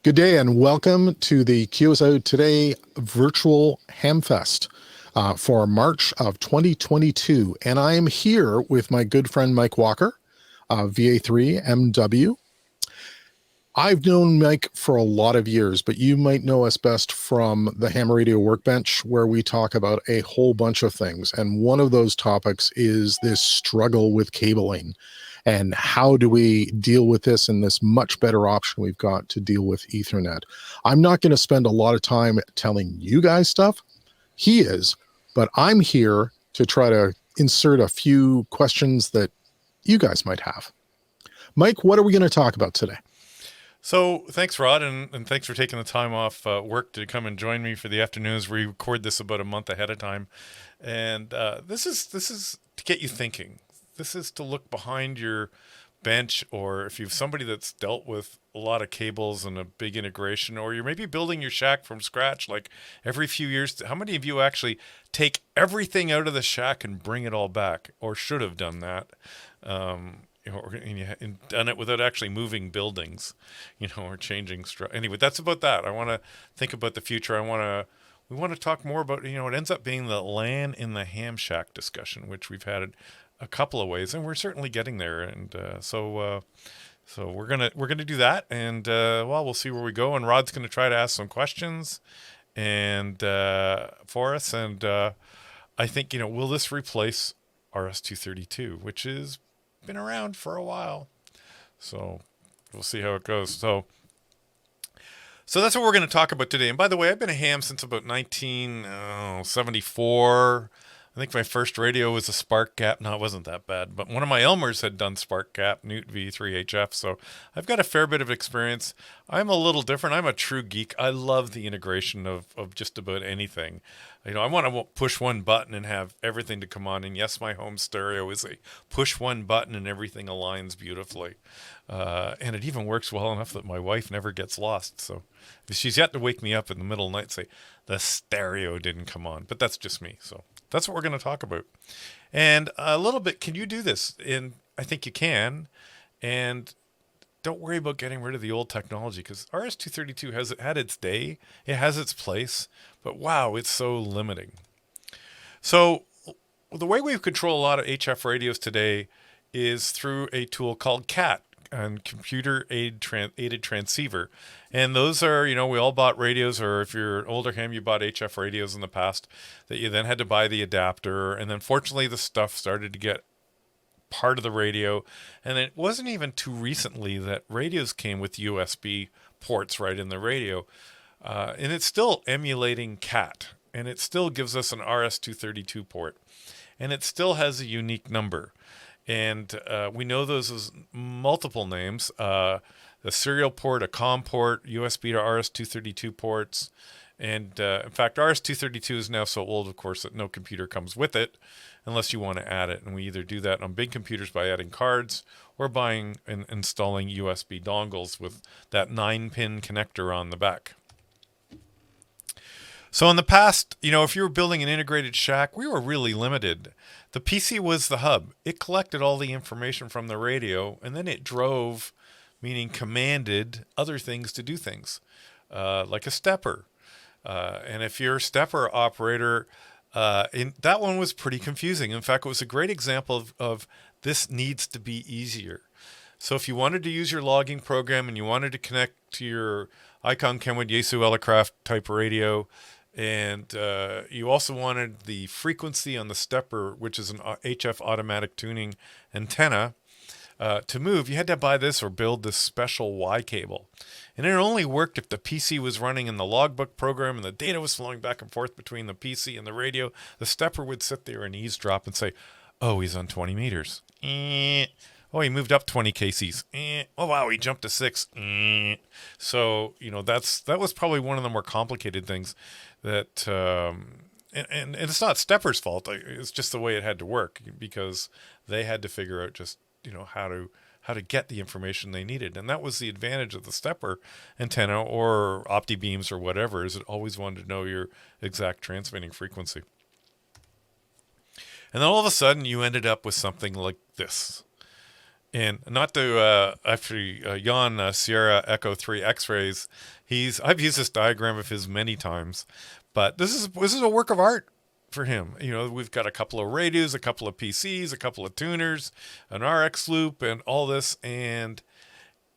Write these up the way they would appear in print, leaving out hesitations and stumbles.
Good day and welcome to the QSO Today Virtual Hamfest for March of 2022. And I am here with my good friend Mike Walker, VA3MW. I've known Mike for a lot of years, but you might know us best from the Ham Radio Workbench, where we talk about a whole bunch of things. And one of those topics is this struggle with cabling. And how do we deal with this and this much better option we've got to deal with Ethernet? I'm not going to spend a lot of time telling you guys stuff. He is, but I'm here to try to insert a few questions that you guys might have. Mike, what are we going to talk about today? So thanks, Rod, and thanks for taking the time off work to come and join me for the afternoons. We record this about a month ahead of time, and this is to get you thinking. This is to look behind your bench, or if you've somebody that's dealt with a lot of cables and a big integration, or you're maybe building your shack from scratch, like every few years. How many of you actually take everything out of the shack and bring it all back, or should have done that? And done it without actually moving buildings, or changing anyway, that's about that. I want to think about the future. We want to talk more about, it ends up being the LAN in the ham shack discussion, which we've had a couple of ways, and we're certainly getting there. And so we're gonna do that, and we'll see where we go. And Rod's gonna try to ask some questions, and for us, and I think will this replace RS232, which is been around for a while, so we'll see how it goes. So that's what we're going to talk about today. And by the way, I've been a ham since about 1974. I think my first radio was a Spark Gap. No, it wasn't that bad, but one of my Elmers had done Spark Gap, Newt V3HF. So I've got a fair bit of experience. I'm a little different. I'm a true geek. I love the integration of just about anything. I want to push one button and have everything to come on. And yes, my home stereo is a push one button and everything aligns beautifully. And it even works well enough that my wife never gets lost. So she's yet to wake me up in the middle of the night and say, the stereo didn't come on. But that's just me. So that's what we're going to talk about. And a little bit, can you do this? And I think you can. And don't worry about getting rid of the old technology, because RS232 has had its day. It has its place. But wow, it's so limiting. So the way we control a lot of HF radios today is through a tool called CAT, and computer aided transceiver. And those are, we all bought radios, or if you're an older ham, you bought HF radios in the past, that you then had to buy the adapter. And then fortunately the stuff started to get part of the radio. And it wasn't even too recently that radios came with USB ports right in the radio. And it's still emulating CAT, and it still gives us an RS232 port, and it still has a unique number. And we know those as multiple names, the serial port, a COM port, USB to RS232 ports. And in fact, RS232 is now so old, of course, that no computer comes with it unless you want to add it. And we either do that on big computers by adding cards, or buying and installing USB dongles with that 9-pin connector on the back. So in the past, if you were building an integrated shack, we were really limited. The PC was the hub. It collected all the information from the radio, and then it drove, meaning commanded, other things to do things, like a stepper. And if you're a stepper operator, that one was pretty confusing. In fact, it was a great example of this needs to be easier. So if you wanted to use your logging program and you wanted to connect to your Icon Kenwood Yaesu Elecraft type radio, and you also wanted the frequency on the stepper, which is an HF automatic tuning antenna, to move, you had to buy this or build this special Y cable. And it only worked if the PC was running in the logbook program and the data was flowing back and forth between the PC and the radio. The stepper would sit there and eavesdrop and say, oh, he's on 20 meters. Oh, he moved up 20 kcs. Oh, wow, he jumped to 6. So, that was probably one of the more complicated things that, and it's not Stepper's fault. It's just the way it had to work, because they had to figure out just, how to get the information they needed. And that was the advantage of the stepper antenna or opti beams or whatever, is it always wanted to know your exact transmitting frequency. And then all of a sudden you ended up with something like this. And not to actually yawn Sierra Echo 3 X-rays. I've used this diagram of his many times, but this is a work of art for him. You know, we've got a couple of radios, a couple of PCs, a couple of tuners, an RX loop, and all this. And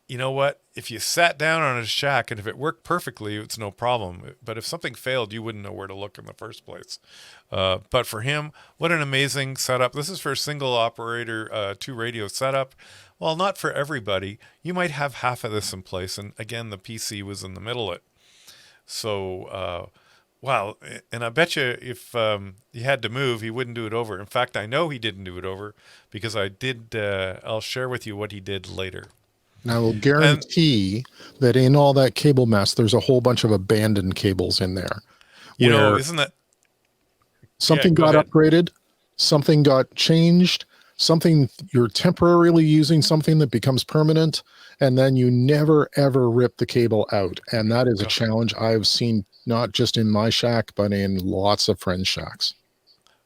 you know what? If you sat down on a shack and if it worked perfectly, it's no problem. But if something failed, you wouldn't know where to look in the first place. But for him, what an amazing setup. This is for a single operator, two radio setup. Well, not for everybody. You might have half of this in place. And again, the PC was in the middle of it. So, wow. And I bet you if he had to move, he wouldn't do it over. In fact, I know he didn't do it over because I'll share with you what he did later. And I will And, guarantee that in all that cable mess, there's a whole bunch of abandoned cables in there you know, where isn't that, yeah, something go got ahead. upgraded, something got changed, something you're temporarily using, something that becomes permanent, and then you never ever rip the cable out. And that is a challenge I've seen not just in my shack, but in lots of friends' shacks.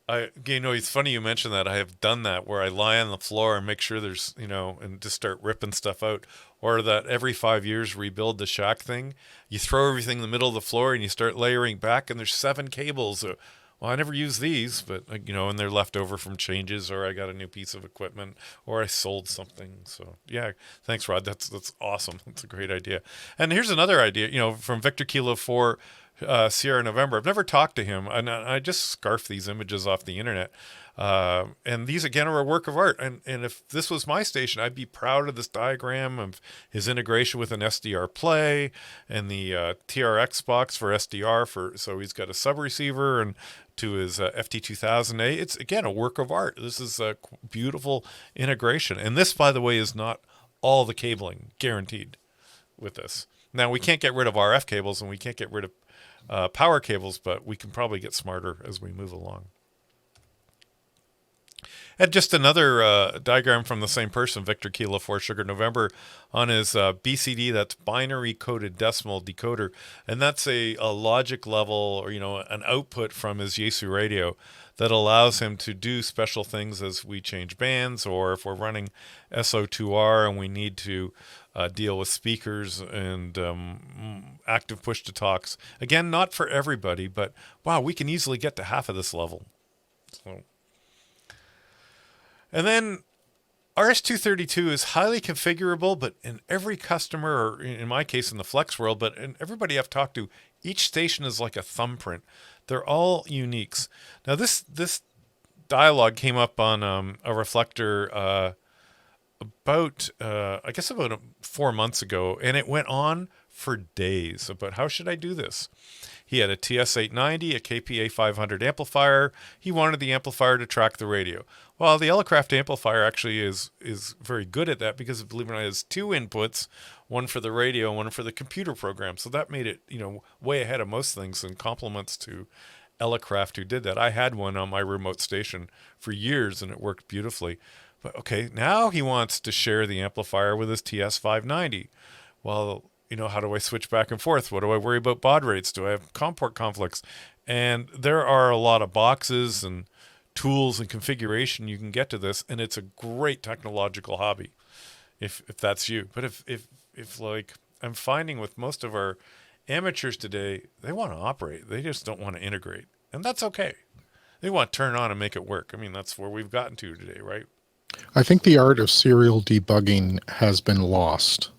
It's funny you mentioned that. I have done that where I lie on the floor and make sure there's, and just start ripping stuff out. Or that every 5 years rebuild the shack thing. You throw everything in the middle of the floor and you start layering back, and there's 7 cables. Well, I never use these, but and they're left over from changes, or I got a new piece of equipment, or I sold something. So yeah, thanks, Rod. That's awesome. That's a great idea. And here's another idea. From Victor Kilo 4 Sierra November. I've never talked to him, and I just scarf these images off the internet. And these again are a work of art. And if this was my station, I'd be proud of this diagram of his integration with an SDR play and the TRX box for SDR so he's got a sub receiver and to his FT2000A. It's again a work of art. This is a beautiful integration. And this, by the way, is not all the cabling guaranteed with this. Now we can't get rid of RF cables and we can't get rid of power cables, but we can probably get smarter as we move along. And just another diagram from the same person, Victor Kilo 4 Sugar November, on his BCD, that's binary coded decimal decoder. And that's a logic level or, an output from his Yaesu radio that allows him to do special things as we change bands, or if we're running SO2R and we need to deal with speakers and active push to talks. Again, not for everybody, but wow, we can easily get to half of this level. So. And then RS232 is highly configurable, but in every customer, or in my case in the Flex world, but in everybody I've talked to, each station is like a thumbprint. They're all uniques. Now this dialogue came up on a reflector about 4 months ago, and it went on for days about how should I do this. He had a TS890, a KPA 500 amplifier. He wanted the amplifier to track the radio. Well, the Elecraft amplifier actually is very good at that because, believe it or not, it has 2 inputs, one for the radio and one for the computer program. So that made it, way ahead of most things, and compliments to Elecraft who did that. I had one on my remote station for years and it worked beautifully. But okay, now he wants to share the amplifier with his TS590. Well, how do I switch back and forth? What do I worry about baud rates? Do I have COM port conflicts? And there are a lot of boxes and tools and configuration you can get to this, and it's a great technological hobby if that's you. But if like I'm finding with most of our amateurs today, they want to operate. They just don't want to integrate. And that's okay. They want to turn on and make it work. I mean, that's where we've gotten to today, right? I think the art of serial debugging has been lost.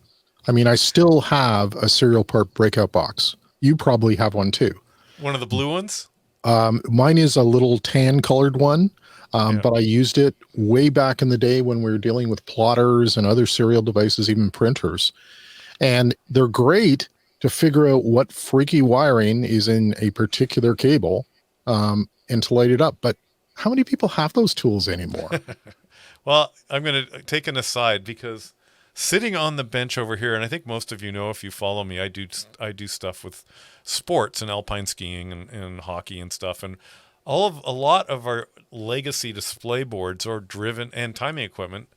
I mean, I still have a serial port breakout box. You probably have one too. One of the blue ones? Mine is a little tan colored one, Yeah. but I used it way back in the day when we were dealing with plotters and other serial devices, even printers. And they're great to figure out what freaky wiring is in a particular cable and to light it up. But how many people have those tools anymore? Well, I'm going to take an aside because sitting on the bench over here, and I think most of you know if you follow me, I do stuff with sports and alpine skiing and hockey and stuff, and a lot of our legacy display boards are driven, and timing equipment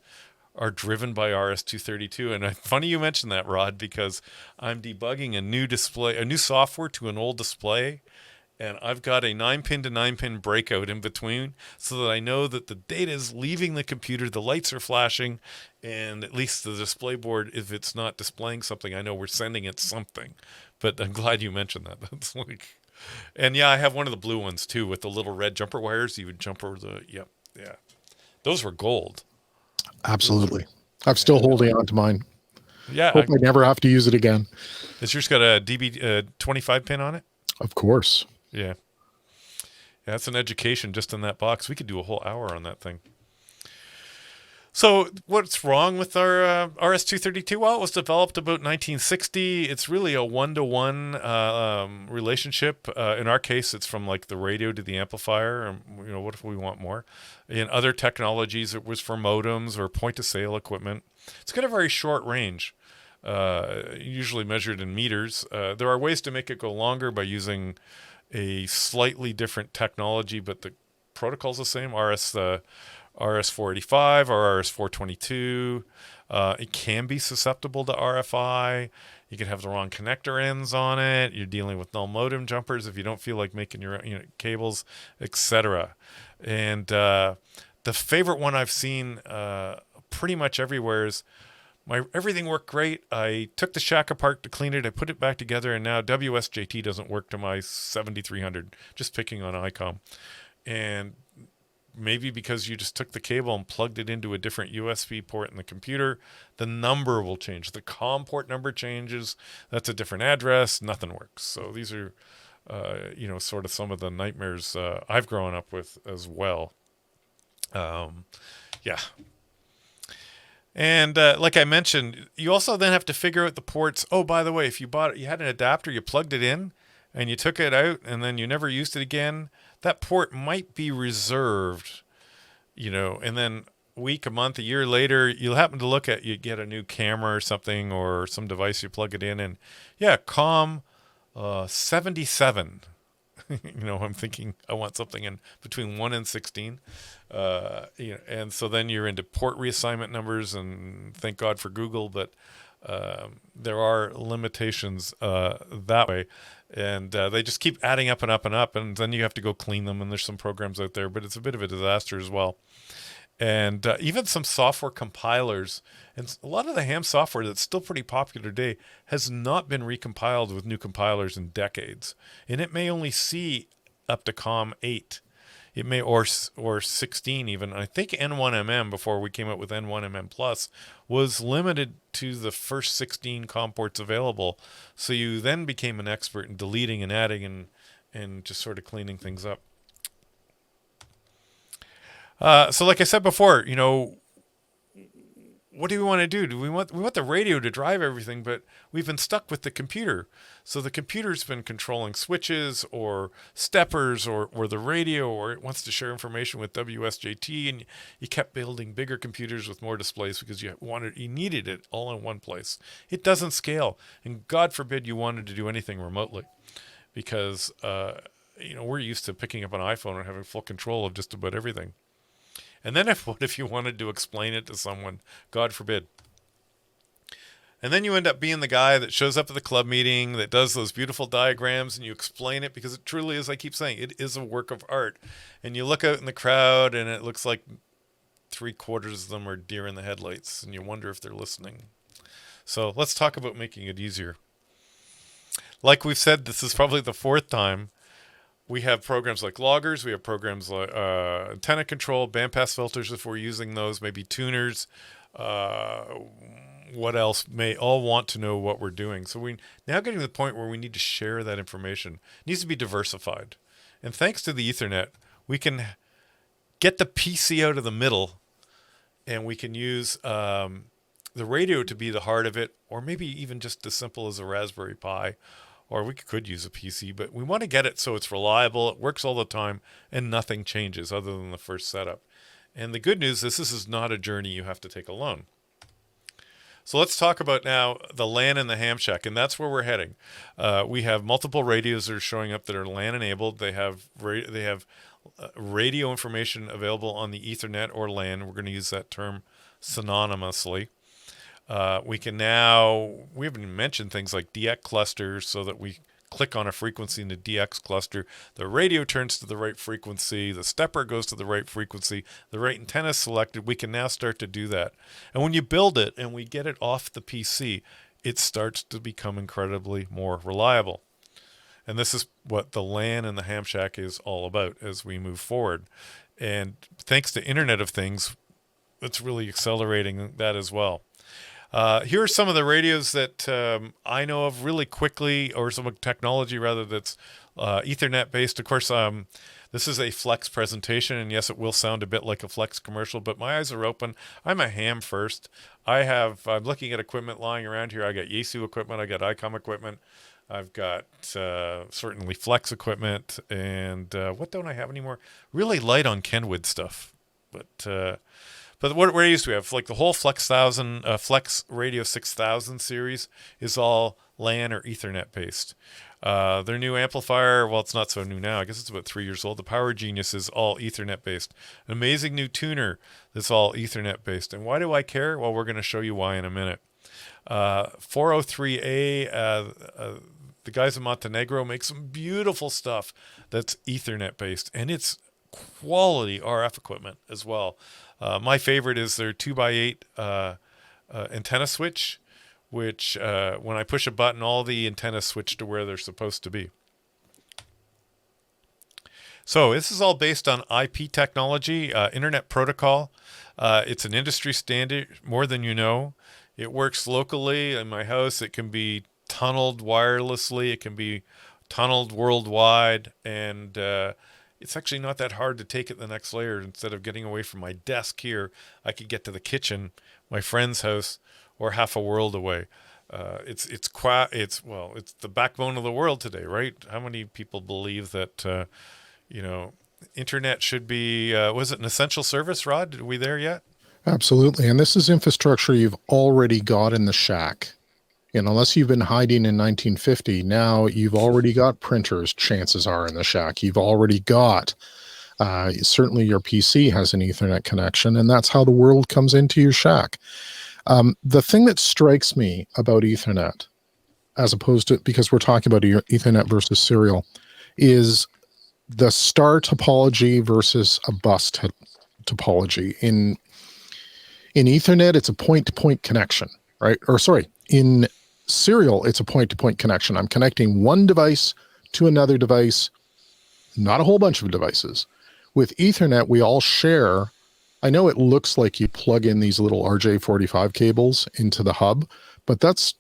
are driven by RS232. And funny you mentioned that, Rod, because I'm debugging a new software to an old display, And I've got a 9-pin to 9-pin breakout in between so that I know that the data is leaving the computer, the lights are flashing, and at least the display board, if it's not displaying something, I know we're sending it something. But I'm glad you mentioned that. That's like, and yeah, I have one of the blue ones too with the little red jumper wires. You would jump over the, yep, yeah. Those were gold. Absolutely. I'm still holding on to mine. Yeah. Hope I never have to use it again. Has yours got a DB 25 pin on it? Of course. Yeah. Yeah, that's an education just in that box. We could do a whole hour on that thing. So what's wrong with our RS232? Well, it was developed about 1960. It's really a one-to-one relationship. In our case, it's from like the radio to the amplifier. What if we want more? In other technologies, it was for modems or point-of-sale equipment. It's got a very short range, usually measured in meters. There are ways to make it go longer by using a slightly different technology, but the protocol's the same. RS485 or RS422. It can be susceptible to RFI. You can have the wrong connector ends on it. You're dealing with null modem jumpers if you don't feel like making your cables, etc. And the favorite one I've seen pretty much everywhere is everything worked great. I took the shack apart to clean it. I put it back together, and now WSJT doesn't work to my 7300. Just picking on ICOM. And maybe because you just took the cable and plugged it into a different USB port in the computer, the number will change. The COM port number changes. That's a different address. Nothing works. So these are, sort of some of the nightmares I've grown up with as well. Yeah. And like I mentioned, you also then have to figure out the ports. Oh, by the way, if you had an adapter, you plugged it in, and you took it out, and then you never used it again, that port might be reserved, and then a week, a month, a year later, you'll happen to you get a new camera or something or some device, you plug it in, and yeah, COM 77. I'm thinking I want something in between 1 and 16. And so then you're into port reassignment numbers, and thank God for Google, but there are limitations that way. And they just keep adding up and up and up, and then you have to go clean them, and there's some programs out there, but it's a bit of a disaster as well. And even some software compilers, and a lot of the ham software that's still pretty popular today has not been recompiled with new compilers in decades. And it may only see up to COM 8. It may, or 16 even. I think N1MM, before we came up with N1MM Plus, was limited to the first 16 COM ports available. So you then became an expert in deleting and adding and just sort of cleaning things up. So like I said before, what do we want to do? We want the radio to drive everything, but we've been stuck with the computer. So the computer's been controlling switches or steppers or the radio, or it wants to share information with WSJT, and you kept building bigger computers with more displays because you needed it all in one place. It doesn't scale, and God forbid you wanted to do anything remotely, because we're used to picking up an iPhone and having full control of just about everything. And then what if you wanted to explain it to someone? God forbid. And then you end up being the guy that shows up at the club meeting, that does those beautiful diagrams, and you explain it because it truly is, I keep saying, it is a work of art. And you look out in the crowd, and it looks like 3/4 of them are deer in the headlights, and you wonder if they're listening. So let's talk about making it easier. Like we've said, this is probably the 4th time. We have programs like loggers. We have programs like antenna control, bandpass filters if we're using those, maybe tuners. What else? May all want to know what we're doing. So we're now getting to the point where we need to share that information. It needs to be diversified. And thanks to the Ethernet, we can get the PC out of the middle, and we can use the radio to be the heart of it, or maybe even just as simple as a Raspberry Pi. Or we could use a PC, but we want to get it so it's reliable, it works all the time, and nothing changes other than the first setup. And the good news is this is not a journey you have to take alone. So let's talk about now the LAN and the ham shack, and that's where we're heading. We have multiple radios that are showing up that are LAN enabled. They have radio information available on the Ethernet or LAN. We're going to use that term synonymously. We haven't even mentioned things like DX clusters so that we click on a frequency in the DX cluster, the radio turns to the right frequency, the stepper goes to the right frequency, the right antenna is selected. We can now start to do that. And when you build it and we get it off the PC, it starts to become incredibly more reliable. And this is what the LAN and the ham shack is all about as we move forward. And thanks to Internet of Things, it's really accelerating that as well. Here are some of the radios that I know of really quickly, or some technology rather that's Ethernet based. Of course, this is a Flex presentation, and yes, it will sound a bit like a Flex commercial, but my eyes are open. I'm a ham first. I'm looking at equipment lying around here. I got Yaesu equipment. I got ICOM equipment. I've got certainly Flex equipment, and what don't I have anymore? Really light on Kenwood stuff, but what radios do we have? Like the whole Flex Radio 6000 series is all LAN or Ethernet based. Their new amplifier, well, it's not so new now. I guess it's about 3 years old. The Power Genius is all Ethernet based. An amazing new tuner that's all Ethernet based. And why do I care? Well, we're going to show you why in a minute. 403A, the guys in Montenegro make some beautiful stuff that's Ethernet based, and it's quality RF equipment as well. My favorite is their 2x8 antenna switch, which when I push a button, all the antennas switch to where they're supposed to be. So this is all based on IP technology, Internet Protocol. It's an industry standard, more than you know. It works locally in my house. It can be tunneled wirelessly. It can be tunneled worldwide. And it's actually not that hard to take it the next layer. Instead of getting away from my desk here, I could get to the kitchen, my friend's house, or half a world away. It's the backbone of the world today, right? How many people believe that internet should be was it an essential service, Rod? Are we there yet? Absolutely. And this is infrastructure you've already got in the shack. Unless you've been hiding in 1950, now you've already got printers, chances are, in the shack. You've already got, certainly your PC has an Ethernet connection, and that's how the world comes into your shack. The thing that strikes me about Ethernet, as opposed to, because we're talking about Ethernet versus serial, is the star topology versus a bus topology. In Ethernet, it's a point-to-point connection, right? Or sorry, in serial, it's a point-to-point connection. I'm connecting one device to another device, not a whole bunch of devices. With Ethernet, we all share. I know it looks like you plug in these little RJ45 cables into the hub, but that's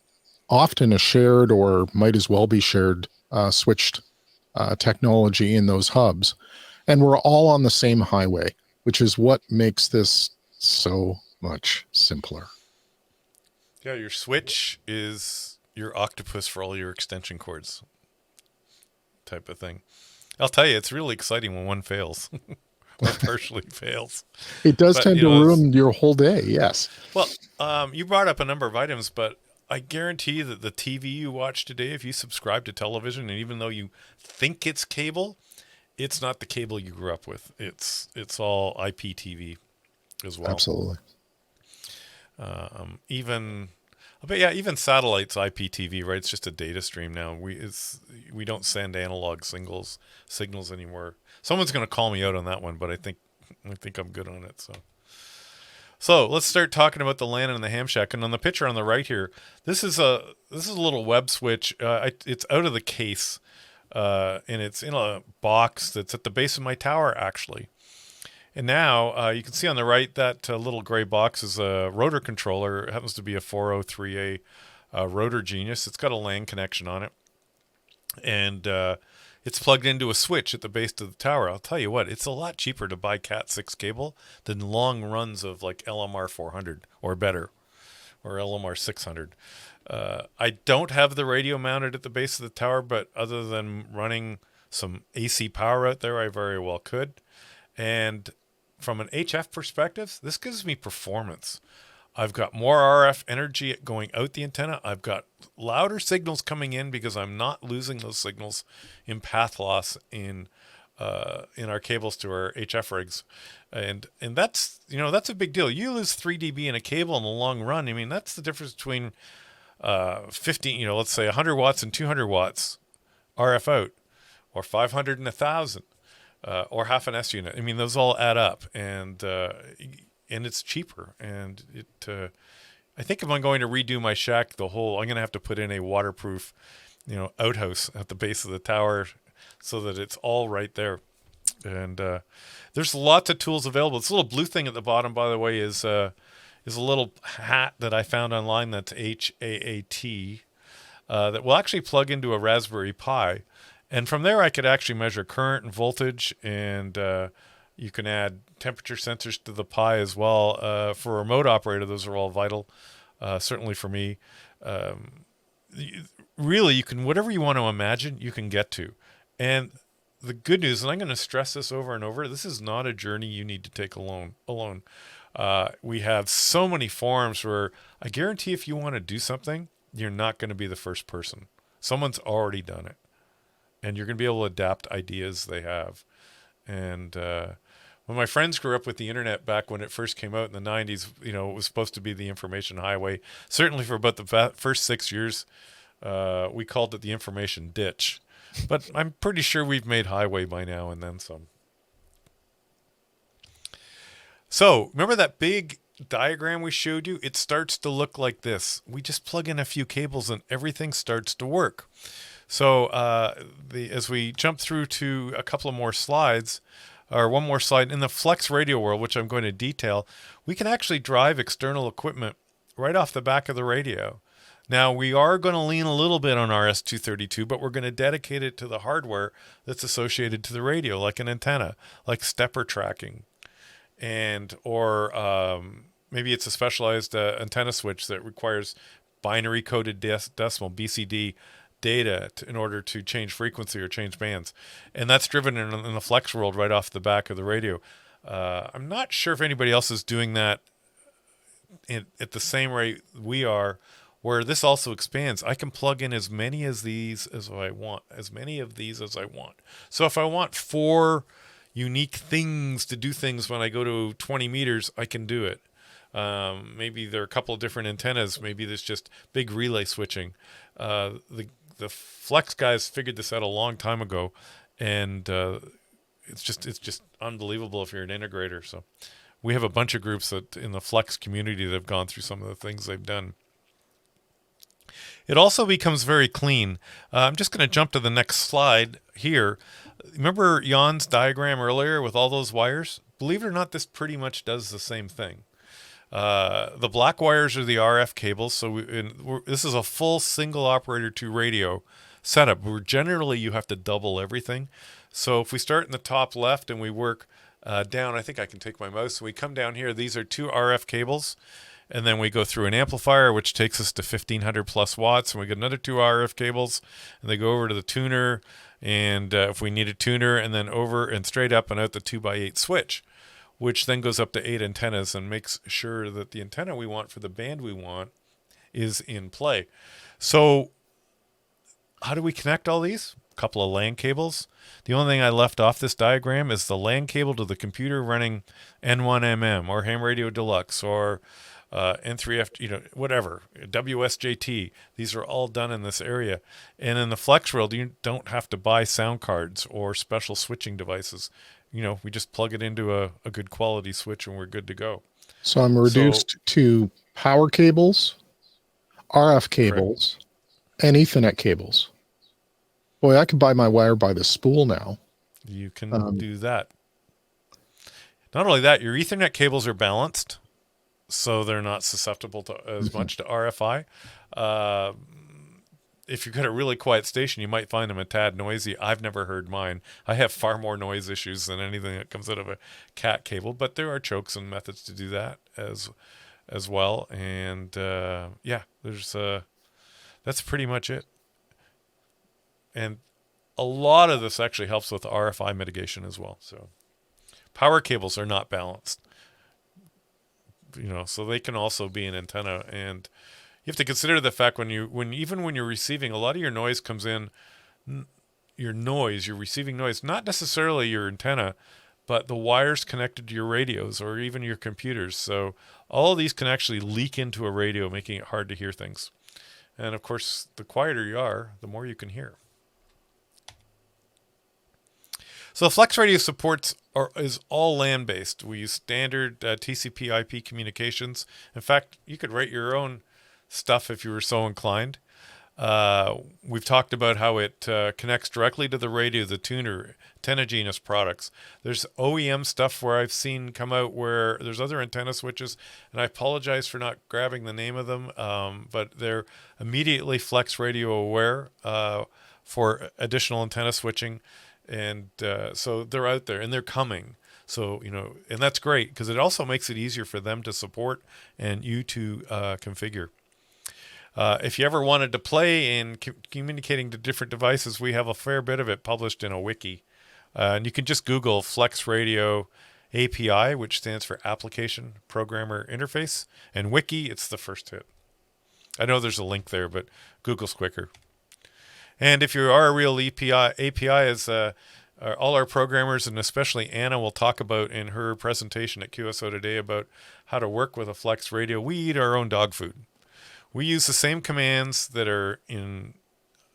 often a shared, or might as well be shared, switched technology in those hubs. And we're all on the same highway, which is what makes this so much simpler. Yeah, your switch is your octopus for all your extension cords type of thing. I'll tell you, it's really exciting when one fails or partially fails. It does tend to ruin your whole day, yes. Well, you brought up a number of items, but I guarantee that the TV you watch today, if you subscribe to television, and even though you think it's cable, it's not the cable you grew up with. It's all IPTV as well. Absolutely. Even satellite's IPTV, right? It's just a data stream now. We don't send analog signals anymore. Someone's going to call me out on that one, but I think I'm good on it. So let's start talking about the LAN and the ham shack. And on the picture on the right here, this is a little web switch. It's out of the case, and it's in a box that's at the base of my tower, actually. And now you can see on the right that little gray box is a rotor controller. It happens to be a 403A Rotor Genius. It's got a LAN connection on it. And it's plugged into a switch at the base of the tower. I'll tell you what, it's a lot cheaper to buy Cat6 cable than long runs of like LMR 400 or better, or LMR 600. I don't have the radio mounted at the base of the tower, but other than running some AC power out there, I very well could. And from an HF perspective, this gives me performance. I've got more RF energy going out the antenna. I've got louder signals coming in because I'm not losing those signals in path loss in our cables to our HF rigs. And that's a big deal. You lose 3 dB in a cable in the long run. I mean, that's the difference between 15, let's say 100 watts and 200 watts RF out, or 500 and 1,000, or half an S unit. I mean, those all add up, and it's cheaper. And I think if I'm going to redo my shack, I'm going to have to put in a waterproof, outhouse at the base of the tower, so that it's all right there. And there's lots of tools available. This little blue thing at the bottom, by the way, is a little hat that I found online. That's HAAT, that will actually plug into a Raspberry Pi. And from there, I could actually measure current and voltage, and you can add temperature sensors to the Pi as well. For a remote operator, those are all vital, certainly for me. Really, you can, whatever you want to imagine, you can get to. And the good news, and I'm going to stress this over and over, this is not a journey you need to take alone. We have so many forums where I guarantee if you want to do something, you're not going to be the first person. Someone's already done it. And you're going to be able to adapt ideas they have. And when my friends grew up with the internet back when it first came out in the 90s, it was supposed to be the information highway. Certainly for about the first 6 years, we called it the information ditch. But I'm pretty sure we've made highway by now and then some. So remember that big diagram we showed you? It starts to look like this. We just plug in a few cables and everything starts to work. So as we jump through to a couple of more slides, or one more slide, in the flex radio world, which I'm going to detail, we can actually drive external equipment right off the back of the radio. Now, we are going to lean a little bit on RS232, but we're going to dedicate it to the hardware that's associated to the radio, like an antenna, like stepper tracking, or maybe it's a specialized antenna switch that requires binary coded decimal, BCD, data in order to change frequency or change bands. And that's driven in the flex world right off the back of the radio. I'm not sure if anybody else is doing that at the same rate we are, where this also expands. I can plug in as many of these as I want. So if I want 4 unique things to do things when I go to 20 meters, I can do it. Maybe there are a couple of different antennas. Maybe there's just big relay switching. The Flex guys figured this out a long time ago, and it's just unbelievable if you're an integrator. So we have a bunch of groups that in the Flex community that have gone through some of the things they've done. It also becomes very clean. I'm just going to jump to the next slide here. Remember Jan's diagram earlier with all those wires? Believe it or not, this pretty much does the same thing. The black wires are the RF cables. So this is a full single operator to radio setup where generally you have to double everything. So if we start in the top left and we work down, I think I can take my mouse. So we come down here. These are 2 RF cables. And then we go through an amplifier, which takes us to 1,500 plus watts. And we get another 2 RF cables. And they go over to the tuner. And if we need a tuner, and then over and straight up and out the 2x8 switch, which then goes up to 8 antennas and makes sure that the antenna we want for the band we want is in play. So how do we connect all these? A couple of LAN cables. The only thing I left off this diagram is the LAN cable to the computer running N1MM or Ham Radio Deluxe or N3F, whatever, WSJT. These are all done in this area. And in the Flex world, you don't have to buy sound cards or special switching devices. We just plug it into a good quality switch and we're good to go. So I'm reduced to power cables, RF cables, and Ethernet cables. Boy, I could buy my wire by the spool now. You can do that. Not only that, your Ethernet cables are balanced, so they're not susceptible to as much to RFI. If you've got a really quiet station, you might find them a tad noisy. I've never heard mine. I have far more noise issues than anything that comes out of a cat cable, but there are chokes and methods to do that as well. And that's pretty much it. And a lot of this actually helps with RFI mitigation as well. So power cables are not balanced, so they can also be an antenna. And you have to consider the fact when you're receiving, a lot of your noise comes in, you're receiving noise, not necessarily your antenna, but the wires connected to your radios or even your computers. So all of these can actually leak into a radio, making it hard to hear things. And of course, the quieter you are, the more you can hear. So the Flex Radio supports is all LAN based. We use standard TCP/IP communications. In fact, you could write your own stuff if you were so inclined. We've talked about how it connects directly to the radio, the tuner, antenna genus products. There's OEM stuff where I've seen come out where there's other antenna switches, and I apologize for not grabbing the name of them, but they're immediately Flex Radio aware for additional antenna switching, and so they're out there and they're coming. So, and that's great because it also makes it easier for them to support and you to configure. If you ever wanted to play in communicating to different devices, we have a fair bit of it published in a wiki. And you can just Google Flex Radio API, which stands for Application Programmer Interface, and wiki, it's the first hit. I know there's a link there, but Google's quicker. And if you are a real API is all our programmers, and especially Anna will talk about in her presentation at QSO Today about how to work with a Flex Radio. We eat our own dog food. We use the same commands that are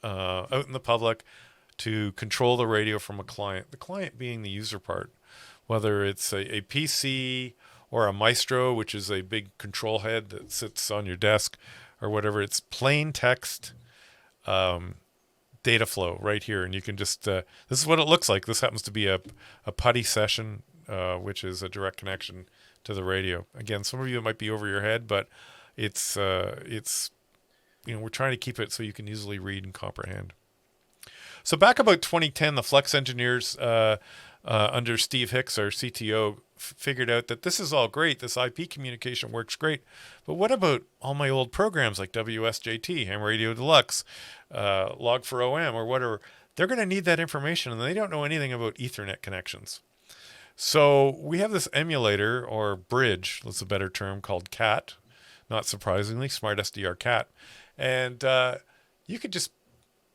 out in the public to control the radio from a client. The client being the user part, whether it's a PC or a Maestro, which is a big control head that sits on your desk, or whatever. It's plain text data flow right here, and you can just this is what it looks like. This happens to be a PuTTY session, which is a direct connection to the radio. Again, some of you it might be over your head, but it's we're trying to keep it so you can easily read and comprehend. So back about 2010, the Flex engineers under Steve Hicks, our CTO, figured out that this is all great. This IP communication works great. But what about all my old programs like WSJT, Ham Radio Deluxe, Log4OM, or whatever? They're going to need that information, and they don't know anything about Ethernet connections. So we have this emulator, or bridge, that's a better term, called CAT. Not surprisingly, Smart SDR CAT. And you could just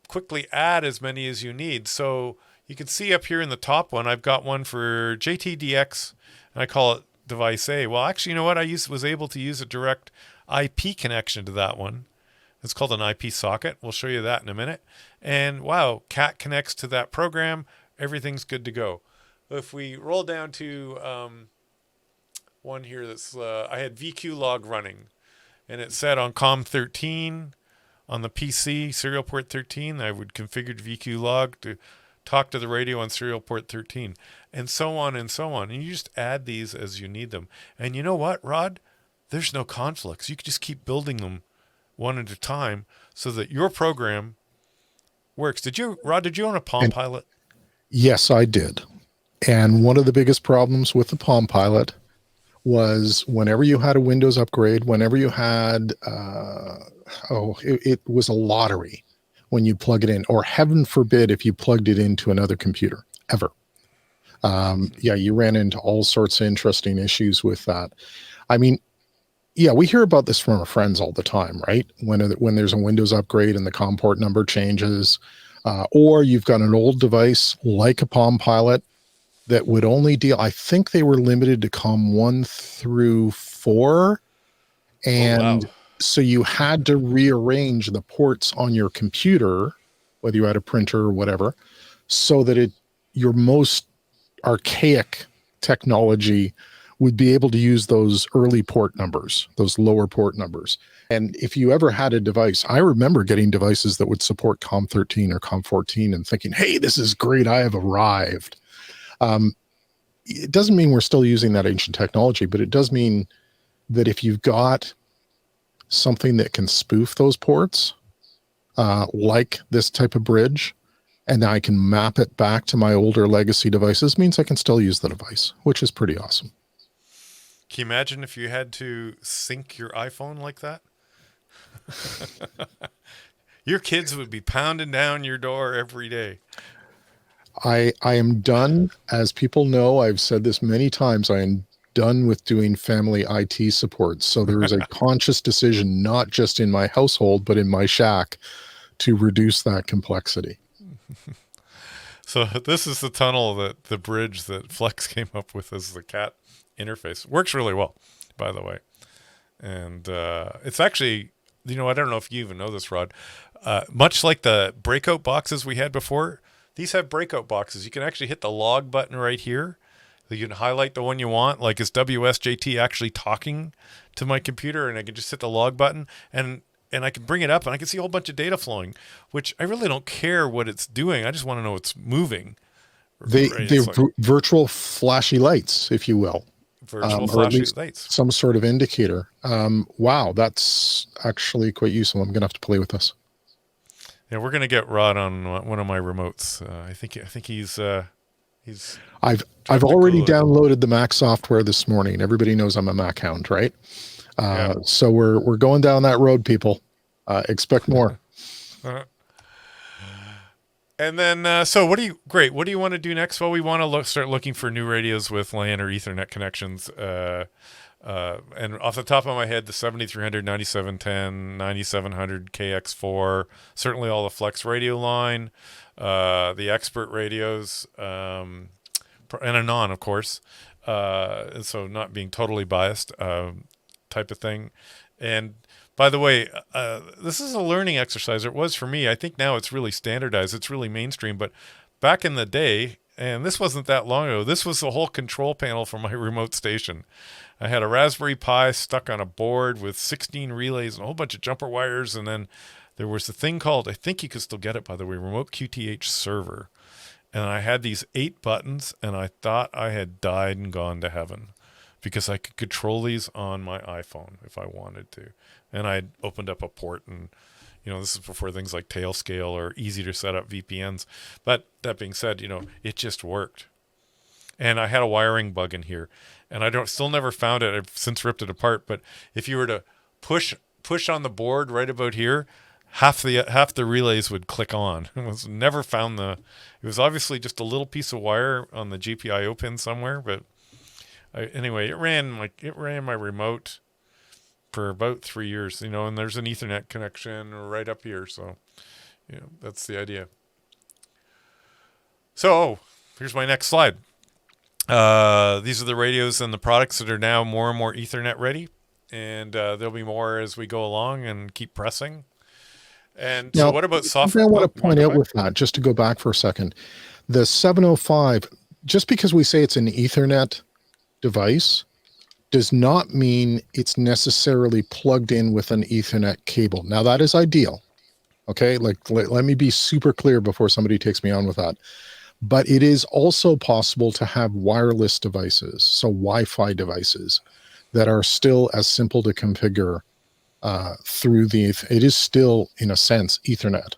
quickly add as many as you need. So you can see up here in the top one, I've got one for JTDX, and I call it device A. Well, actually, you know what? I was able to use a direct IP connection to that one. It's called an IP socket. We'll show you that in a minute. And wow, CAT connects to that program. Everything's good to go. If we roll down to one here that's, I had VQ log running, and it said on COM13 on the PC, serial port 13, I would configure VQ log to talk to the radio on serial port 13, and so on and so on. And you just add these as you need them. And you know what, Rod? There's no conflicts. You can just keep building them one at a time so that your program works. Rod, did you own a Palm Pilot? Yes, I did. And one of the biggest problems with the Palm Pilot was whenever you had a Windows upgrade, whenever you had, it was a lottery when you plug it in, or heaven forbid if you plugged it into another computer, ever. You ran into all sorts of interesting issues with that. I mean, yeah, we hear about this from our friends all the time, right? When there's a Windows upgrade and the COM port number changes, or you've got an old device like a Palm Pilot that would only deal, I think they were limited to COM 1 through 4. And so you had to rearrange the ports on your computer, whether you had a printer or whatever, so that your most archaic technology would be able to use those early port numbers, those lower port numbers. And if you ever had a device, I remember getting devices that would support COM 13 or COM 14 and thinking, hey, this is great, I have arrived. It doesn't mean we're still using that ancient technology, but it does mean that if you've got something that can spoof those ports, like this type of bridge, and I can map it back to my older legacy devices, means I can still use the device, which is pretty awesome. Can you imagine if you had to sync your iPhone like that? Your kids would be pounding down your door every day. I am done. As people know, I've said this many times, I am done with doing family IT support. So there is a conscious decision, not just in my household, but in my shack, to reduce that complexity. So this is the the bridge that Flex came up with as the CAT interface. Works really well, by the way. And it's actually, I don't know if you even know this, Rod, much like the breakout boxes we had before, These have breakout boxes. You can actually hit the log button right here. You can highlight the one you want, like is WSJT actually talking to my computer, and I can just hit the log button, and I can bring it up, and I can see a whole bunch of data flowing, which I really don't care what it's doing. I just want to know it's moving. Right? They're It's like virtual flashy lights, if you will, virtual or at flashy least lights. some sort of indicator. Wow, that's actually quite useful. I'm gonna have to play with this. Yeah, we're gonna get Rod on one of my remotes. I think he's I've dropped the already clue. downloaded the Mac software this morning. Everybody knows I'm a Mac hound, right? Yeah. So we're going down that road, people. Expect more. And then, so what do you? Great. What do you want to do next? Well, we want to start looking for new radios with LAN or Ethernet connections. And off the top of my head, the 7300, 9710, 9700 KX4, certainly all the Flex radio line, the Expert radios, and Anon, of course. And so not being totally biased, type of thing. And by the way, this is a learning exercise. It was for me. I think now it's really standardized. It's really mainstream. But back in the day, and this wasn't that long ago, this was the whole control panel for my remote station. I had a Raspberry Pi stuck on a board with 16 relays and a whole bunch of jumper wires. And then there was a thing called, I think you could still get it, by the way, Remote QTH Server. And I had these 8 buttons, and I thought I had died and gone to heaven because I could control these on my iPhone if I wanted to. And I opened up a port, and this is before things like Tailscale or easy to set up VPNs. But that being said, it just worked. And I had a wiring bug in here, and I still never found it. I've since ripped it apart. But if you were to push on the board right about here, half the relays would click on. It was never found It was obviously just a little piece of wire on the GPIO pin somewhere. But anyway, it ran my remote for about 3 years, and there's an Ethernet connection right up here. So, that's the idea. So, here's my next slide. These are the radios and the products that are now more and more Ethernet ready. And there'll be more as we go along and keep pressing. And Now, so what about software? I want to point out with that, just to go back for a second, the 705, just because we say it's an Ethernet device, does not mean it's necessarily plugged in with an Ethernet cable. Now, that is ideal. Okay, let me be super clear before somebody takes me on with that. But it is also possible to have wireless devices, so Wi-Fi devices, that are still as simple to configure through it is still, in a sense, Ethernet,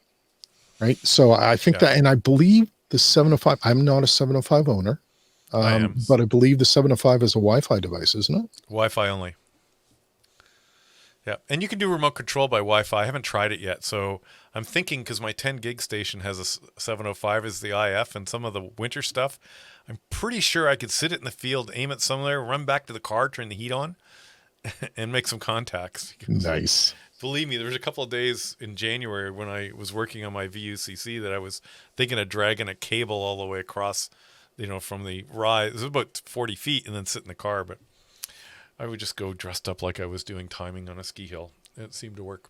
right? So I think that, and I believe the 705, I'm not a 705 owner, I am. but I believe the 705 is a Wi-Fi device, isn't it? Wi-Fi only. Yeah, and you can do remote control by Wi-Fi. I haven't tried it yet, so I'm thinking because my 10 gig station has a 705 as the IF and some of the winter stuff, I'm pretty sure I could sit it in the field, aim it somewhere, run back to the car, turn the heat on, and make some contacts. Nice. Believe me, there was a couple of days in January when I was working on my VUCC that I was thinking of dragging a cable all the way across, from the rise. It was about 40 feet and then sit in the car, but I would just go dressed up like I was doing timing on a ski hill. It seemed to work.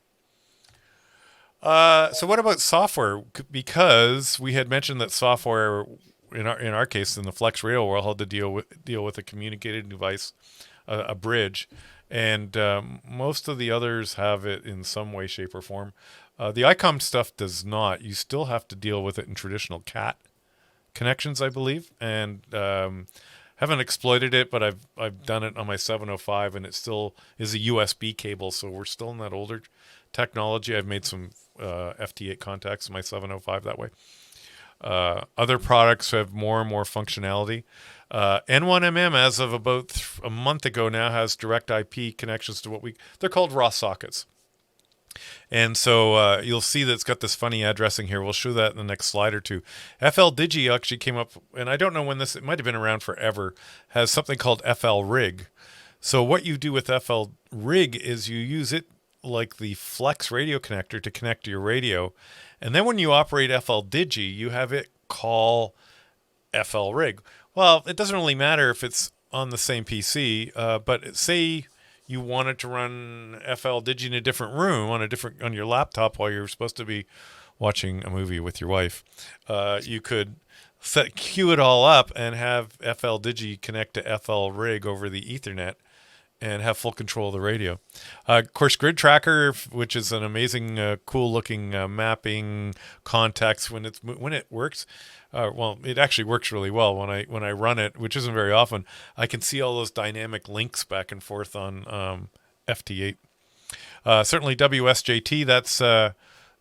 So what about software? Because we had mentioned that software, in our case, in the Flex Radio world, had to deal with a communicated device, a bridge, and most of the others have it in some way, shape, or form. The ICOM stuff does not. You still have to deal with it in traditional CAT connections, I believe, and haven't exploited it, but I've done it on my 705, and it still is a USB cable, so we're still in that older technology. I've made some FT8 contacts in my 705 that way. Other products have more and more functionality. N1MM, as of about a month ago now, has direct IP connections to they're called raw sockets. And so you'll see that it's got this funny addressing here. We'll show that in the next slide or two. FL Digi actually came up, and I don't know when it might have been around forever, has something called FL Rig. So what you do with FL Rig is you use it like the Flex radio connector to connect to your radio. And then when you operate FL Digi, you have it call FL Rig. Well, it doesn't really matter if it's on the same PC, but say you wanted to run FL Digi in a different room on your laptop while you're supposed to be watching a movie with your wife. You could queue it all up and have FL Digi connect to FL Rig over the Ethernet and have full control of the radio. Of course, Grid Tracker, which is an amazing, cool-looking mapping context when it works. Well, it actually works really well when I run it, which isn't very often. I can see all those dynamic links back and forth on FT8. Certainly WSJT. That's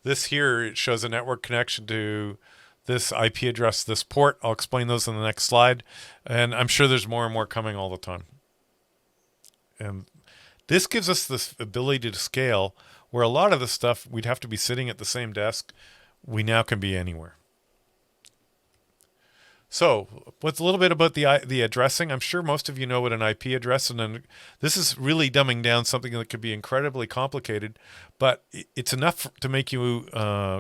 this here. It shows a network connection to this IP address, this port. I'll explain those in the next slide, and I'm sure there's more and more coming all the time. And this gives us this ability to scale where a lot of the stuff we'd have to be sitting at the same desk. We now can be anywhere. So what's a little bit about the addressing? I'm sure most of you know what an IP address, and then this is really dumbing down something that could be incredibly complicated, but it's enough to make you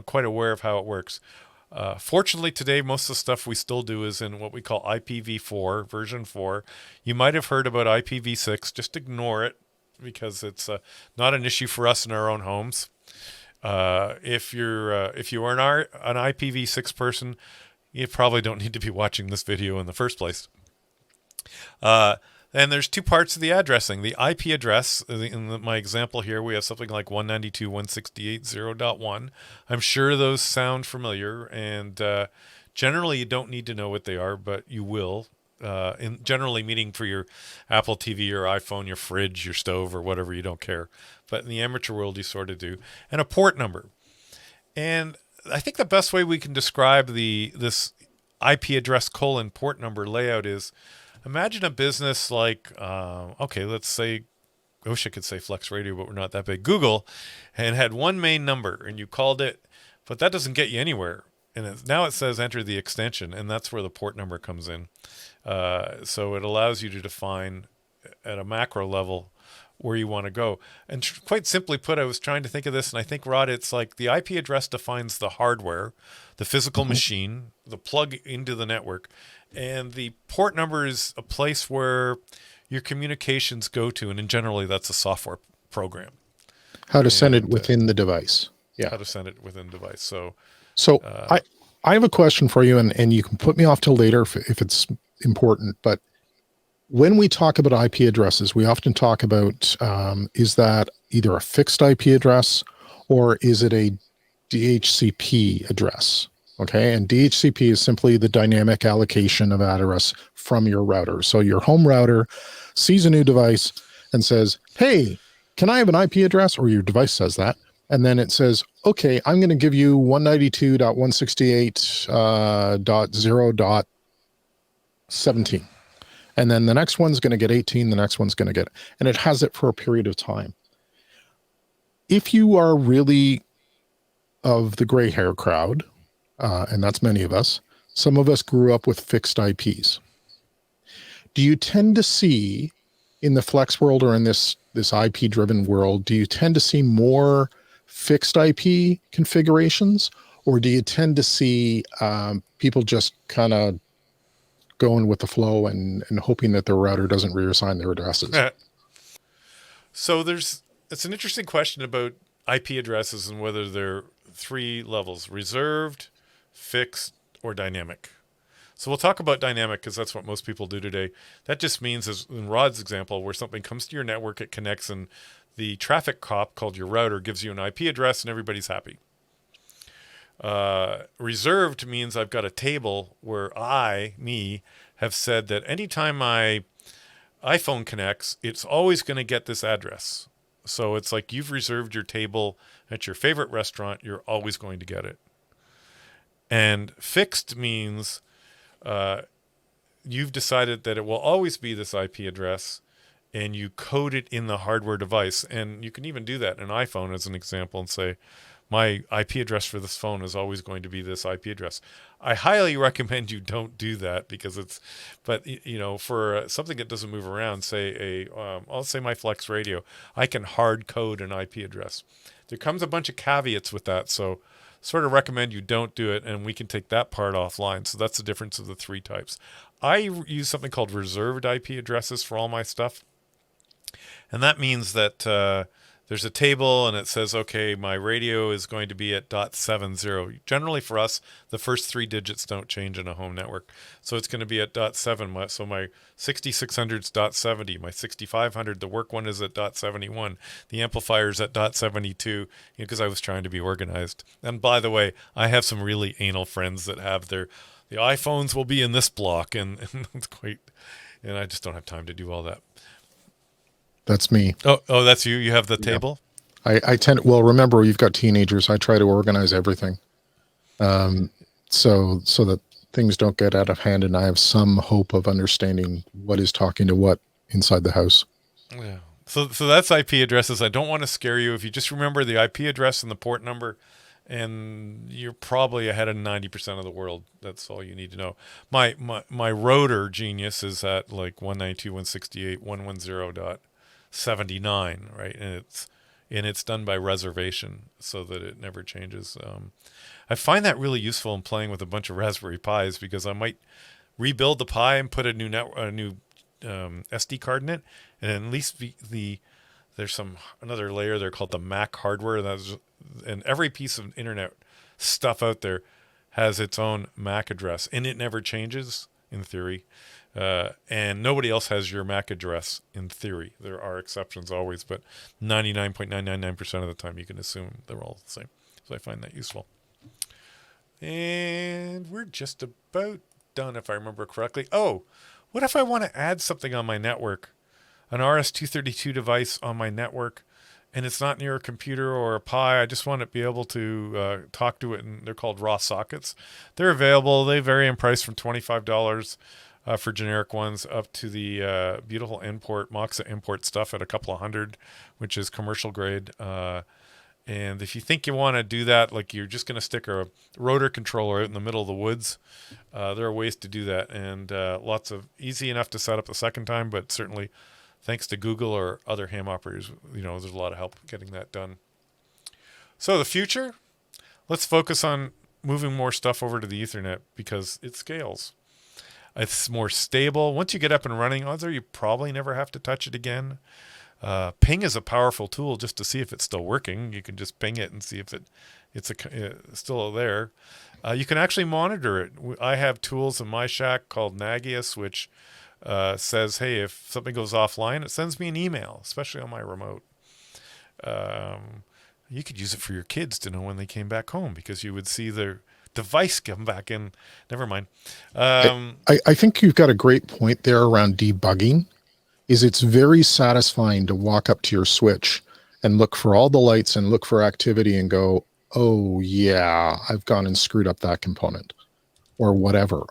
quite aware of how it works. Fortunately, today, most of the stuff we still do is in what we call IPv4, version 4. You might have heard about IPv6. Just ignore it because it's not an issue for us in our own homes. If you are an IPv6 person, you probably don't need to be watching this video in the first place. And there's two parts of the addressing. The IP address, in my example here, we have something like 192.168.0.1. I'm sure those sound familiar, and generally you don't need to know what they are, but you will. Generally meaning for your Apple TV, your iPhone, your fridge, your stove, or whatever, you don't care. But in the amateur world, you sort of do. And a port number. And I think the best way we can describe this IP address : port number layout is, imagine a business like, let's say, I wish I could say Flex Radio, but we're not that big, Google, and had one main number, and you called it, but that doesn't get you anywhere. And now it says enter the extension, and that's where the port number comes in. So it allows you to define at a macro level where you want to go. And quite simply put, I was trying to think of this, and I think, Rod, it's like the IP address defines the hardware, the physical machine, the plug into the network, and the port number is a place where your communications go to, and generally that's a software program. How to send it within the device. Yeah. How to send it within the device. So I have a question for you, and you can put me off till later if it's important, but when we talk about IP addresses, we often talk about, is that either a fixed IP address or is it a DHCP address? Okay, and DHCP is simply the dynamic allocation of address from your router. So your home router sees a new device and says, hey, can I have an IP address? Or your device says that. And then it says, okay, I'm going to give you 192.168.0.17. And then the next one's going to get 18, the next one's going to get, and it has it for a period of time. If you are really of the gray hair crowd, and that's many of us, some of us grew up with fixed IPs. Do you tend to see in the Flex world or in this IP driven world, do you tend to see more fixed IP configurations, or do you tend to see people just kind of going with the flow and hoping that their router doesn't reassign their addresses? So it's an interesting question about IP addresses and whether they're three levels: reserved, fixed, or dynamic. So we'll talk about dynamic because that's what most people do today. That just means, as in Rod's example, where something comes to your network, it connects, and the traffic cop called your router gives you an IP address and everybody's happy. Reserved means I've got a table where me, have said that anytime my iPhone connects, it's always going to get this address. So it's like you've reserved your table at your favorite restaurant, you're always going to get it. And fixed means you've decided that it will always be this IP address, and you code it in the hardware device. And you can even do that in an iPhone as an example and say, my IP address for this phone is always going to be this IP address. I highly recommend you don't do that because for something that doesn't move around, say I'll say my Flex Radio, I can hard code an IP address. There comes a bunch of caveats with that, so sort of recommend you don't do it, and we can take that part offline. So that's the difference of the three types. I use something called reserved IP addresses for all my stuff, and that means that there's a table and it says, okay, my radio is going to be at .70. Generally for us, the first three digits don't change in a home network. So it's going to be at .7. So my 6600 is .70. My 6500, the work one, is at .71. The amplifier's at .72, because I was trying to be organized. And by the way, I have some really anal friends that have the iPhones will be in this block, and it's quite, and I just don't have time to do all that. That's me. Oh, that's you. You have the Yeah. table. I tend, well, remember, you've got teenagers. I try to organize everything, so that things don't get out of hand, and I have some hope of understanding what is talking to what inside the house. Yeah. So that's IP addresses. I don't want to scare you. If you just remember the IP address and the port number, and you're probably ahead of 90% of the world. That's all you need to know. My router genius is at like 192.168.110.79, right? And it's done by reservation so that it never changes. I find that really useful in playing with a bunch of Raspberry Pis, because I might rebuild the Pi and put a new SD card in it, and at least there's another layer there called the Mac hardware, and every piece of internet stuff out there has its own MAC address, and it never changes in theory. And nobody else has your MAC address in theory. There are exceptions always, but 99.999% of the time you can assume they're all the same. So I find that useful. And we're just about done, if I remember correctly. Oh, what if I want to add something on my network? An RS232 device on my network, and it's not near a computer or a Pi. I just want to be able to talk to it, and they're called raw sockets. They're available. They vary in price from $25 for generic ones up to the beautiful Moxa import stuff at a couple of hundred, which is commercial grade. And if you think you want to do that, like you're just going to stick a rotor controller out in the middle of the woods, there are ways to do that, and lots of easy enough to set up the second time, but certainly thanks to Google or other ham operators, there's a lot of help getting that done. So the future, let's focus on moving more stuff over to the Ethernet because it scales. It's more stable. Once you get up and running, odds are you probably never have to touch it again. Ping is a powerful tool just to see if it's still working. You can just ping it and see if it's still there. You can actually monitor it. I have tools in my shack called Nagios, which says, hey, if something goes offline, it sends me an email, especially on my remote. You could use it for your kids to know when they came back home, because you would see their device come back in. Never mind. I think you've got a great point there around debugging. It's very satisfying to walk up to your switch and look for all the lights and look for activity and go, oh yeah, I've gone and screwed up that component or whatever,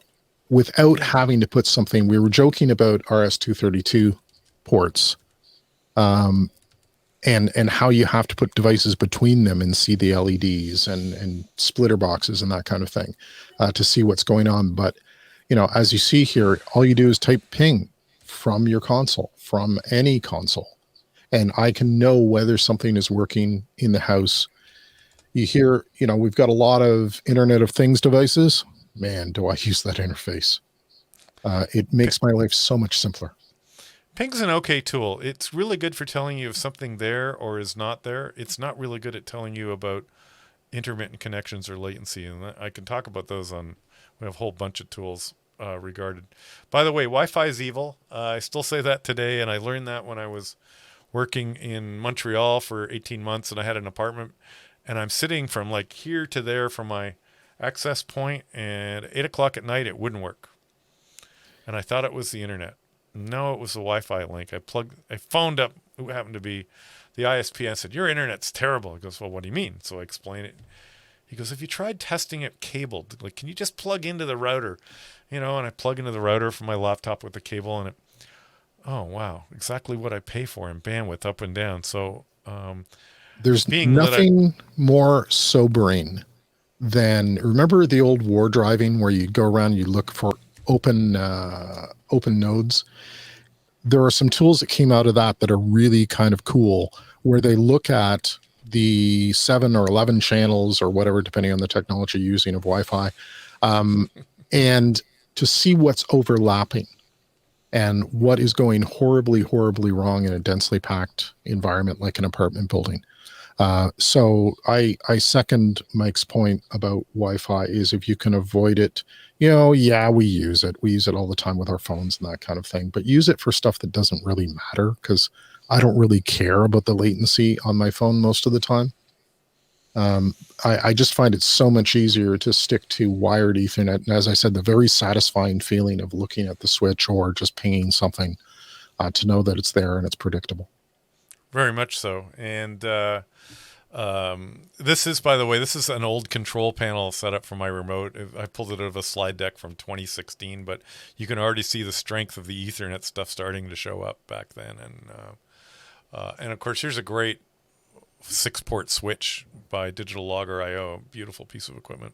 without having to put something. We were joking about RS232 ports, and how you have to put devices between them and see the LEDs and splitter boxes and that kind of thing to see what's going on. But, as you see here, all you do is type ping from your console, from any console, and I can know whether something is working in the house. You hear, we've got a lot of Internet of Things devices. Man, do I use that interface. It makes my life so much simpler. Ping's an okay tool. It's really good for telling you if something there or is not there. It's not really good at telling you about intermittent connections or latency, and I can talk about those we have a whole bunch of tools regarded. By the way, Wi-Fi is evil. I still say that today, and I learned that when I was working in Montreal for 18 months, and I had an apartment, and I'm sitting from like here to there from my access point, and at 8 o'clock at night, it wouldn't work. And I thought it was the internet. No, it was the Wi-Fi link. I phoned up who happened to be the ISP. I said, your internet's terrible. He goes, well, what do you mean? So I explain it. He goes, have you tried testing it cabled? Like, can you just plug into the router? And I plug into the router from my laptop with the cable, and oh, wow, exactly what I pay for in bandwidth up and down. So there's nothing more sobering than, remember the old war driving where you'd go around and you look for open nodes? There are some tools that came out of that are really kind of cool, where they look at the 7 or 11 channels or whatever, depending on the technology you're using of Wi-Fi, and to see what's overlapping. and what is going horribly, horribly wrong in a densely packed environment like an apartment building. So I second Mike's point about Wi-Fi is if you can avoid it, yeah, we use it. We use it all the time with our phones and that kind of thing, but use it for stuff that doesn't really matter, because I don't really care about the latency on my phone most of the time. I just find it so much easier to stick to wired Ethernet. And as I said, the very satisfying feeling of looking at the switch or just pinging something to know that it's there and it's predictable. Very much so. And this is, by the way, this is an old control panel set up for my remote. I pulled it out of a slide deck from 2016, but you can already see the strength of the Ethernet stuff starting to show up back then. And of course, here's a great 6-port switch by Digital Logger IO. Beautiful piece of equipment.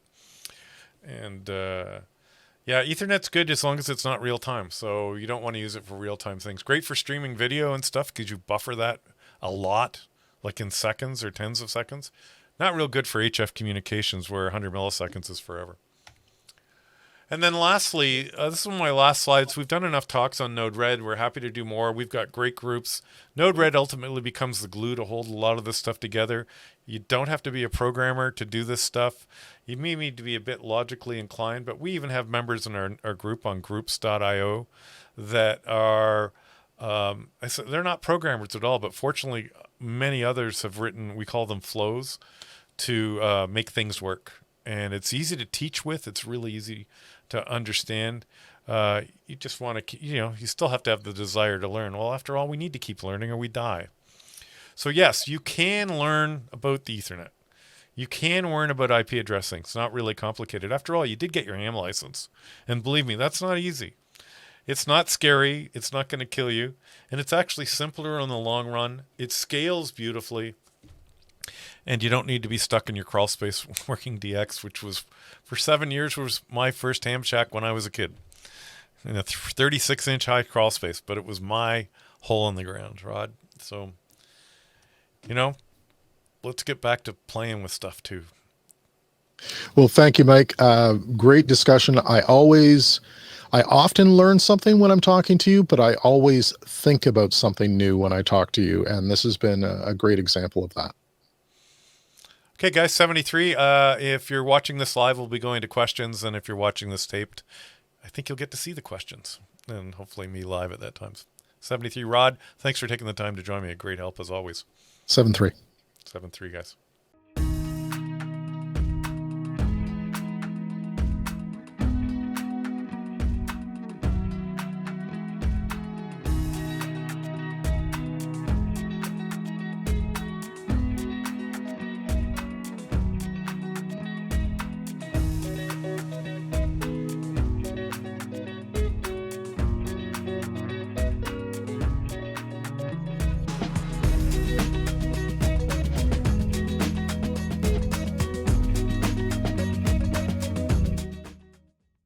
And yeah, Ethernet's good as long as it's not real time. So you don't want to use it for real time things. Great for streaming video and stuff because you buffer that a lot, like in seconds or tens of seconds. Not real good for HF communications where 100 milliseconds is forever. And then lastly, this is one of my last slides. We've done enough talks on Node-RED. We're happy to do more. We've got great groups. Node-RED ultimately becomes the glue to hold a lot of this stuff together. You don't have to be a programmer to do this stuff. You may need to be a bit logically inclined, but we even have members in our group on groups.io that are, they're not programmers at all, but fortunately many others have written, we call them flows, to make things work. And it's easy to teach with. It's really easy to understand. You just want to, you still have to have the desire to learn. Well, after all, we need to keep learning or we die. So yes, you can learn about the Ethernet. You can learn about IP addressing. It's not really complicated. After all, you did get your ham license. And believe me, that's not easy. It's not scary. It's not going to kill you. And it's actually simpler in the long run. It scales beautifully. And you don't need to be stuck in your crawl space working DX, which was, for 7 years, was my first ham shack when I was a kid. In a 36-inch high crawl space, but it was my hole in the ground, Rod. So, let's get back to playing with stuff too. Well, thank you, Mike. Great discussion. I often learn something when I'm talking to you, but I always think about something new when I talk to you. And this has been a great example of that. Okay, guys, 73. If you're watching this live, we'll be going to questions. And if you're watching this taped, I think you'll get to see the questions. And hopefully me live at that time. 73, Rod, thanks for taking the time to join me. A great help as always. 7-3. 7-3, guys.